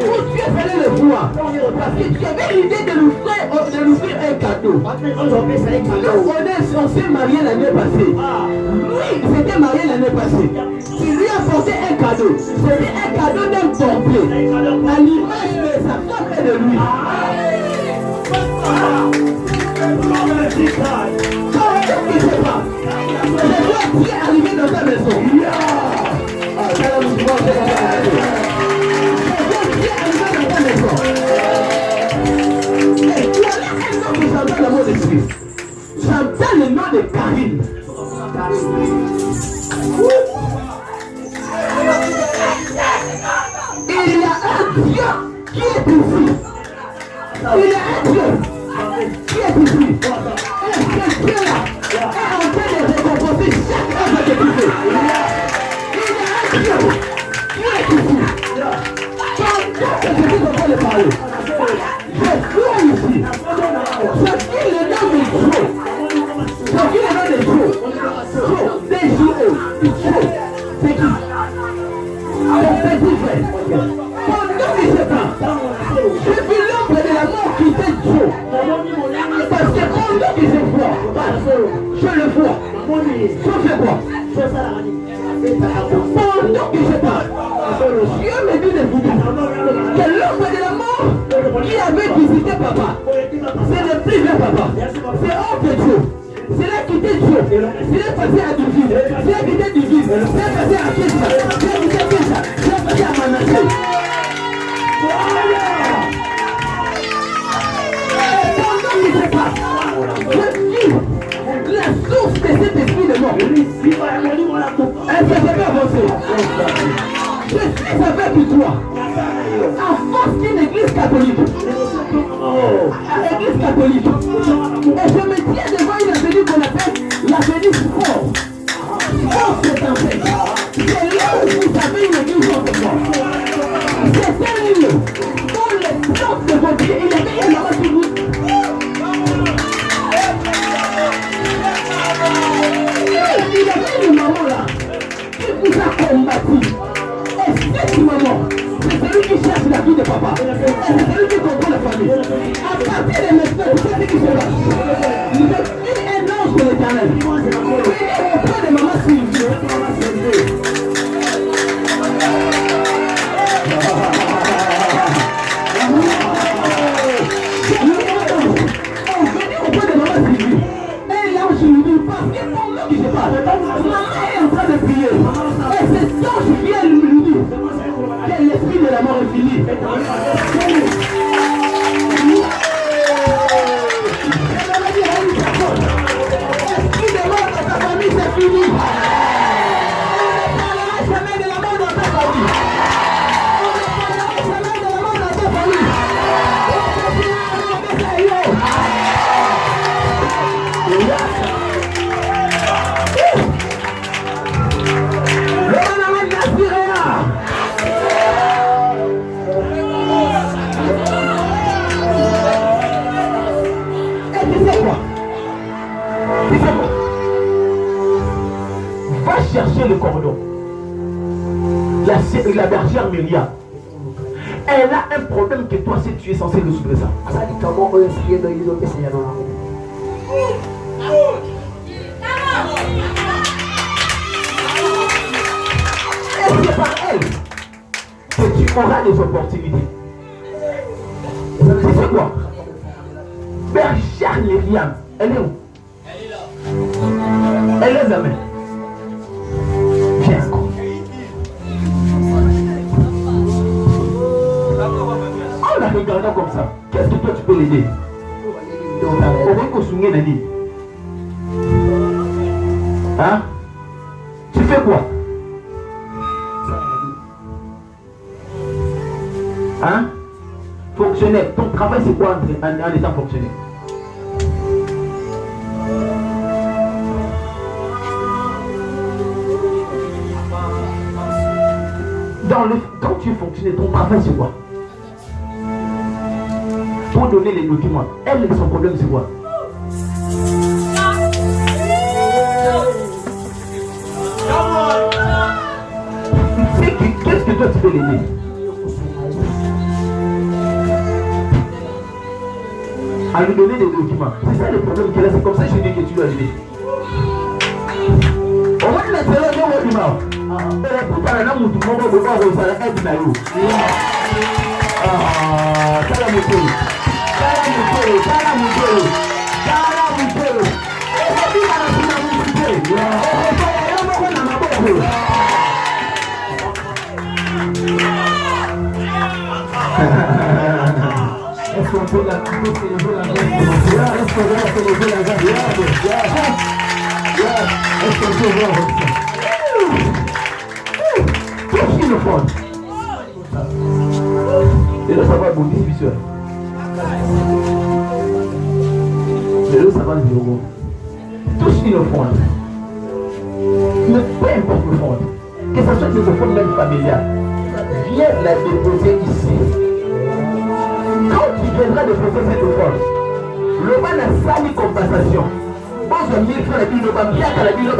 où tu es allé le voir, parce que tu avais l'idée de lui faire un cadeau. Nous, on s'est marié l'année passée. Lui, il s'était marié l'année passée. Tu lui as apporté un cadeau. C'était un cadeau d'un complet, à l'image de sa femme et de lui. Qu'est-ce qui se passe? Tu es arrivé dans ta maison. Tu es arrivé dans ta maison. Et tu as un nom qui s'appelle le mot d'esprit. J'entends le nom de Karine. Il y a un Dieu qui est ici. Il y a un Dieu qui est ici. Et ce Dieu-là est en train de récompenser chaque œuvre que tu fais. Il y a un Dieu qui est ici. que je suis en train de parler. Je crois ici. C'est qui le nom de Dieu? C'est qui le nom de Dieu? D-J-O. C'est qui? Ton petit frère. Pendant qu'il se prend, j'ai vu l'ombre de la mort quitter Dieu. Parce que pendant qu'il se voit, je le vois. Je fais quoi? Pendant qu'il se parle, Dieu me dit de vous dire que l'ombre de la mort qui avait visité papa, ce n'est plus vrai papa. C'est hors de Dieu. C'est là quitté Dieu. C'est là passé à Divise. C'est là quitté Divise. C'est là passé à Kissa. C'est là quitté Kissa. C'est là passé à Manassé. Pendant qu'il se passe, je dis la source de cet esprit de mort. Elle ne s'est pas avancée. Je suis avec toi. En force d'une église catholique. Église catholique. Et je me tiens devant une avenue qu'on appelle l'avenue Fort. Fort, c'est en fait. C'est là où vous avez une église contre moi. C'est un lieu dans les plantes de votre vie. Il y avait une maman qui vous. Il y avait une maman là qui vous a combattu. Et cette maman, c'est celui qui cherche la vie de papa. C'est celui qui comprend la famille. À partir de maintenant, vous savez ce qui se passe. Vous êtes un ange de l'éternel. Venez auprès de maman Sylvie. Venez auprès de maman Sylvie. Et l'ange lui dit, parce que pendant qu'il se passe, maman est en train de prier. Et cet ange vient lui dire que l'esprit de la mort est fini. L'esprit de mort dans ta famille, c'est fini. On ne parlera jamais de la mort dans ta famille. On ne parlera jamais de la mort dans ta famille. Va chercher le cordon. La bergère Myriam, elle a un problème que toi, si tu es censé résoudre ça. Et c'est par elle que tu auras des opportunités. Tu sais quoi? Bergère Myriam, elle est où? Elle est la main. Viens encore. En la regardant comme ça, qu'est-ce que toi tu peux l'aider? Hein? Tu fais quoi? Hein? Fonctionnaire. Ton travail c'est quoi en étant fonctionnaire? Quand tu es fonctionnaire, ton travail c'est quoi? Pour donner les documents. Elle, son problème c'est quoi? Qu'est-ce que toi tu peux l'aider? À lui donner des documents. C'est ça le problème qu'elle a. C'est comme ça que je dis que tu dois l'aider. On va la faire dans le document. Est-ce qu'on peut la célébrer la grâce? Est-ce qu'on peut célébrer la grâce? Est-ce qu'on peut voir ça? Touche une fois. Et là ça va bon distribution. Et là ça va zéro. Touche une fois. Mais peu importe le fond. Que ce soit une offrande même familiale. viens la déposer ici. Quand tu viendras déposer cette offrande, le ban a sali compensation. Bon, 1000 francs, la Bible, la Bible,